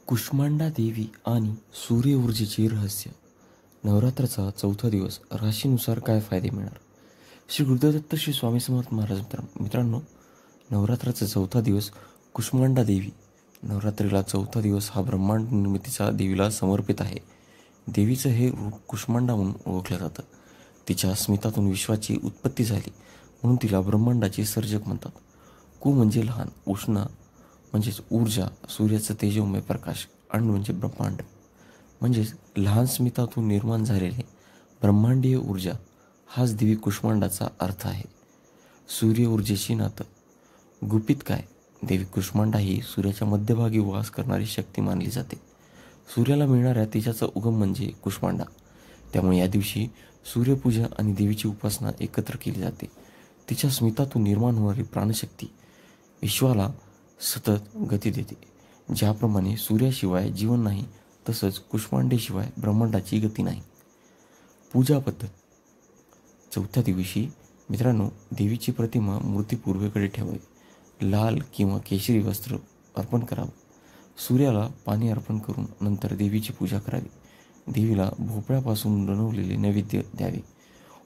कुष्मांडा देवी आणि सूर्य ऊर्जेचे रहस्य. नवरात्राचा चौथा दिवस. राशीनुसार काय फायदे मिळणार? श्री गुरुदेवदत्त श्री स्वामी समर्थ महाराज. मित्रांनो, नवरात्राचा चौथा दिवस कुष्मांडा देवी. नवरात्रीला चौथा दिवस हा ब्रह्मांड निर्मितीचा देवीला समर्पित आहे. देवीचं हे रूप कुष्मांडा म्हणून ओळखलं जातं. तिच्या अस्मितातून विश्वाची उत्पत्ती झाली म्हणून तिला ब्रह्मांडाचे सर्जक म्हणतात. कु म्हणजे लहान, उष्ण म्हणजेच ऊर्जा, सूर्याचं तेजोमय प्रकाश, अण्ड म्हणजे ब्रह्मांड म्हणजेच लहान स्मितातून निर्माण झालेले ब्रह्मांडीय ऊर्जा, हाच देवी कुष्मांडाचा अर्थ आहे. सूर्य ऊर्जेशी नातं. गुपित काय? देवी कुष्मांडा ही सूर्याच्या मध्यभागी वास करणारी शक्ती मानली जाते. सूर्याला मिळणाऱ्या तेजाचा उगम म्हणजे कुष्मांडा. त्यामुळे या दिवशी सूर्यपूजा आणि देवीची उपासना एकत्र केली जाते. तिच्या स्मितातून निर्माण होणारी प्राणशक्ती विश्वाला सतत गती देते. ज्याप्रमाणे सूर्याशिवाय जीवन नाही, तसंच कुष्मांडेशिवाय ब्रह्मांडाची गती नाही. पूजा पद्धत. चौथ्या दिवशी मित्रांनो, देवीची प्रतिमा मूर्ती पूर्वेकडे ठेवावी. लाल किंवा केशरी वस्त्र अर्पण करावं. सूर्याला पाणी अर्पण करून नंतर देवीची पूजा करावी. देवीला भोपळ्यापासून बनवलेले नैवेद्य द्यावे.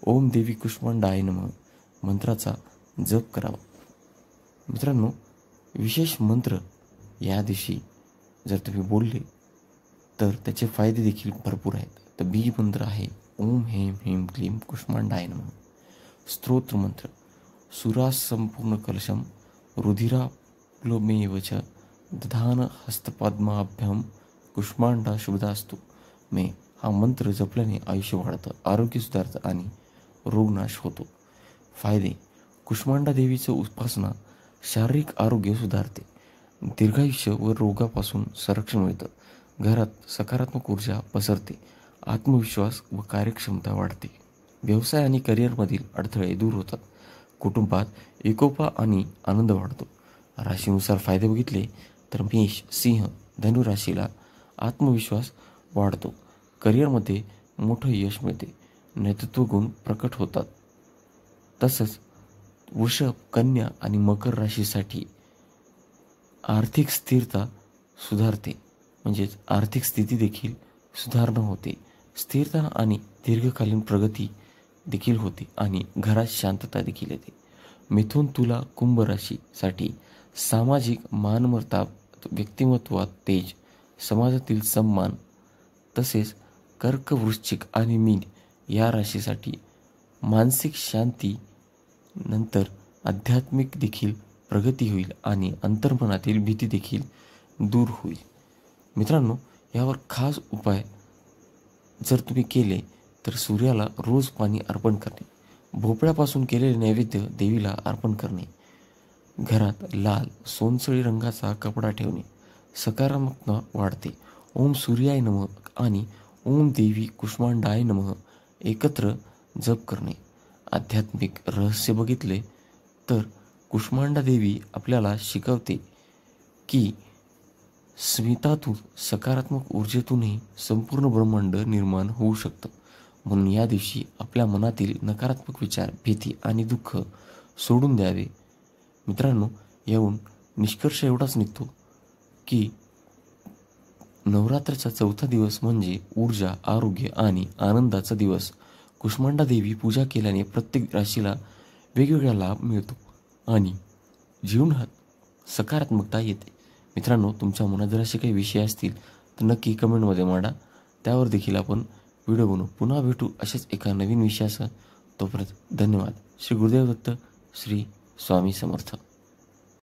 ओम देवी कुष्मांडाय नमः मंत्राचा जप करावा. मित्रांनो, विशेष मंत्र या दिवशी जर तुम्ही बोलले तर त्याचे फायदे देखील भरपूर आहेत. तर बीज मंत्र आहे ओम हेम ह्रीम क्लीम कुष्मांडाय नमः. स्तोत्र मंत्र सुरास संपूर्ण कलशम रुधिराप्लुमेवच दधान हस्तपद्माभ्याम कुष्मांडा शुभदास्तु मे. हा मंत्र जपल्याने आयुष्य वाढतं, आरोग्य सुधारतं आणि रोगनाश होतो. फायदे. कुष्मांडा देवीचं उपासना शारीरिक आरोग्य सुधारते, दीर्घायुष्य व रोगापासून संरक्षण मिळतं, घरात सकारात्मक ऊर्जा पसरते, आत्मविश्वास व कार्यक्षमता वाढते, व्यवसाय आणि करिअरमधील अडथळे दूर होतात, कुटुंबात एकोपा आणि आनंद वाढतो. राशीनुसार फायदे बघितले तर मेष, सिंह, धनु राशीला आत्मविश्वास वाढतो, करिअरमध्ये मोठं यश मिळते, नेतृत्व गुण प्रकट होतात. तसंच वृषभ, कन्या आणि मकर राशीसाठी आर्थिक स्थिरता सुधारते, म्हणजेच आर्थिक स्थिती देखील सुधारणा होते, स्थिरता आणि दीर्घकालीन प्रगती देखील होते आणि घरात शांतता देखील येते. मिथुन, तुला, कुंभ राशीसाठी सामाजिक मानमर्ता, व्यक्तिमत्वात तेज, समाजातील सन्मान. तसेच कर्क, वृश्चिक आणि मीन या राशीसाठी मानसिक शांती, नंतर आध्यात्मिक देखील प्रगती होईल आणि अंतर्मनातील भीती देखील दूर होईल. मित्रांनो, यावर खास उपाय जर तुम्ही केले तर सूर्याला रोज पाणी अर्पण करणे, भोपळ्यापासून केलेले नैवेद्य देवीला अर्पण करणे, घरात लाल सोनसळी रंगाचा कपडा ठेवणे, सकारात्मकता वाढते. ओम सूर्याय नमः आणि ओम देवी कुष्मांडाय नमः एकत्र जप करणे. आध्यात्मिक रहस्य बघितले तर कुष्मांडा देवी आपल्याला शिकवते की स्मितातून, सकारात्मक ऊर्जेतूनही संपूर्ण ब्रह्मांड निर्माण होऊ शकतं. म्हणून या दिवशी आपल्या मनातील नकारात्मक विचार, भीती आणि दुःख सोडून द्यावे. मित्रांनो, याहून निष्कर्ष एवढाच निघतो की नवरात्राचा चौथा दिवस म्हणजे ऊर्जा, आरोग्य आणि आनंदाचा दिवस. कुष्मांडा देवी पूजा केल्याने प्रत्येक राशीला वेगवेगळा लाभ मिळतो आणि जीवनात सकारात्मकता येते. मित्रांनो, तुमच्या मनात जर असे काही विषय असतील तर नक्की कमेंटमध्ये मांडा. त्यावर देखील आपण व्हिडिओ बनवू. पुन्हा भेटू अशाच एका नवीन विषयासह. तोपर्यंत धन्यवाद. श्री गुरुदेव दत्त, श्री स्वामी समर्थ.